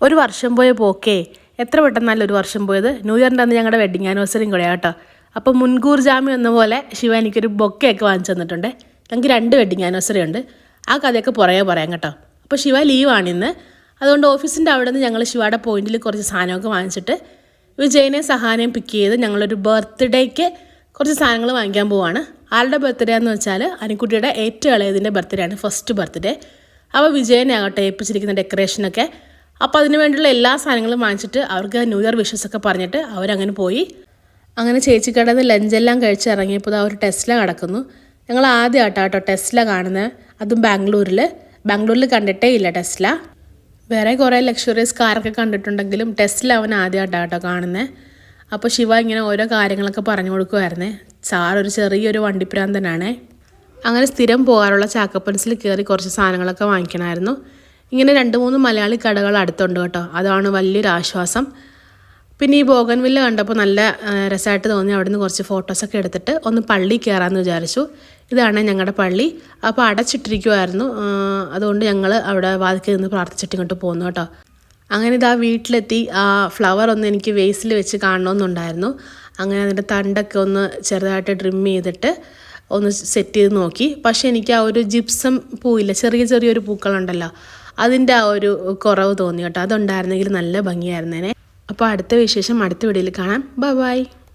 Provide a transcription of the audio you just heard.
ഒരു വർഷം പോയ പോക്കേ എത്ര പെട്ടെന്നല്ല ഒരു വർഷം പോയത്. ന്യൂ ഇയറിൻ്റെ അന്ന് ഞങ്ങളുടെ വെഡിങ് ആനിവേഴ്സറിയും കൂടെ കേട്ടോ. അപ്പോൾ മുൻകൂർ ജാമ്യം എന്ന പോലെ ശിവ എനിക്കൊരു ബൊക്കെയൊക്കെ വാങ്ങിച്ചു തന്നിട്ടുണ്ട്. ഞങ്ങൾക്ക് 2 വെഡിങ് ആനിവേഴ്സറി ഉണ്ട്. ആ കഥയൊക്കെ പുറകെ പറയാം കേട്ടോ. അപ്പോൾ ശിവ ലീവാണ് ഇന്ന്. അതുകൊണ്ട് ഓഫീസിൻ്റെ അവിടെ നിന്ന് ഞങ്ങൾ ശിവയുടെ പോയിന്റിൽ കുറച്ച് സാധനമൊക്കെ വാങ്ങിച്ചിട്ട് വിജയനെയും സഹാനെയും പിക്ക് ചെയ്ത് ഞങ്ങളൊരു ബർത്ത്ഡേക്ക് കുറച്ച് സാധനങ്ങൾ വാങ്ങിക്കാൻ പോവാണ്. ആരുടെ ബർത്ത്ഡേ എന്ന് വെച്ചാൽ അനിക്കുട്ടിയുടെ ഏറ്റവും ഇളയതിൻ്റെ ബർത്ത്ഡേ ആണ്, ഫസ്റ്റ് ബർത്ത്ഡേ. അപ്പോൾ വിജയനെ ആകട്ടെ ഏൽപ്പിച്ചിരിക്കുന്ന ഡെക്കറേഷനൊക്കെ. അപ്പോൾ അതിന് വേണ്ടിയുള്ള എല്ലാ സാധനങ്ങളും വാങ്ങിച്ചിട്ട് അവർക്ക് ന്യൂ ഇയർ വിഷസൊക്കെ പറഞ്ഞിട്ട് അവരങ്ങനെ പോയി. അങ്ങനെ ചേച്ചിക്കടയിൽ നിന്ന് ലഞ്ചെല്ലാം കഴിച്ച് ഇറങ്ങിയപ്പോൾ ആ ഒരു ടെസ്ല കിടക്കുന്നു. ഞങ്ങൾ ആദ്യമായിട്ടോ ടെസ്ല കാണുന്നത്, അതും ബാംഗ്ലൂരിൽ കണ്ടിട്ടേ ഇല്ല ടെസ്ല. വേറെ കുറേ ലക്ഷറീസ് കാറൊക്കെ കണ്ടിട്ടുണ്ടെങ്കിലും ടെസ്ല അവൻ ആദ്യമായിട്ടോ കാണുന്നത്. അപ്പോൾ ശിവ ഇങ്ങനെ ഓരോ കാര്യങ്ങളൊക്കെ പറഞ്ഞു കൊടുക്കുമായിരുന്നേ. സാറൊരു ചെറിയൊരു വണ്ടിപ്രാന്തനാണേ. അങ്ങനെ സ്ഥിരം പോകാറുള്ള ചാക്കപ്പൻസിൽ കയറി കുറച്ച് സാധനങ്ങളൊക്കെ വാങ്ങിക്കണമായിരുന്നു. ഇങ്ങനെ 2-3 മലയാളി കടകൾ അടുത്തുണ്ട് കേട്ടോ. അതാണ് വലിയൊരു ആശ്വാസം. പിന്നെ ഈ ബോഗൻവില്ല കണ്ടപ്പോൾ നല്ല രസമായിട്ട് തോന്നി. അവിടെ നിന്ന് കുറച്ച് ഫോട്ടോസൊക്കെ എടുത്തിട്ട് ഒന്ന് പള്ളി കയറാമെന്ന് വിചാരിച്ചു. ഇതാണ് ഞങ്ങളുടെ പള്ളി. അപ്പോൾ അടച്ചിട്ടിരിക്കുമായിരുന്നു. അതുകൊണ്ട് ഞങ്ങൾ അവിടെ വാതിൽക്കൽ നിന്ന് പ്രാർത്ഥിച്ചിട്ട് ഇങ്ങോട്ട് പോന്നു കേട്ടോ. അങ്ങനെ ഇതാ വീട്ടിലെത്തി. ആ ഫ്ലവർ ഒന്ന് എനിക്ക് വേസിൽ വെച്ച് കാണണമെന്നുണ്ടായിരുന്നു. അങ്ങനെ അതിൻ്റെ തണ്ടൊക്കെ ഒന്ന് ചെറുതായിട്ട് ട്രിം ചെയ്തിട്ട് ഒന്ന് സെറ്റ് ചെയ്ത് നോക്കി. പക്ഷേ എനിക്ക് ആ ഒരു ജിപ്സം പൂവില്ല, ചെറിയൊരു പൂക്കളുണ്ടല്ലോ, അതിൻ്റെ ആ ഒരു കുറവ് തോന്നി കേട്ടോ. അതുണ്ടായിരുന്നെങ്കിൽ നല്ല ഭംഗിയായിരുന്നേനെ. അപ്പോൾ അടുത്ത വിശേഷം അടുത്ത വീഡിയോയിൽ കാണാം. ബൈ.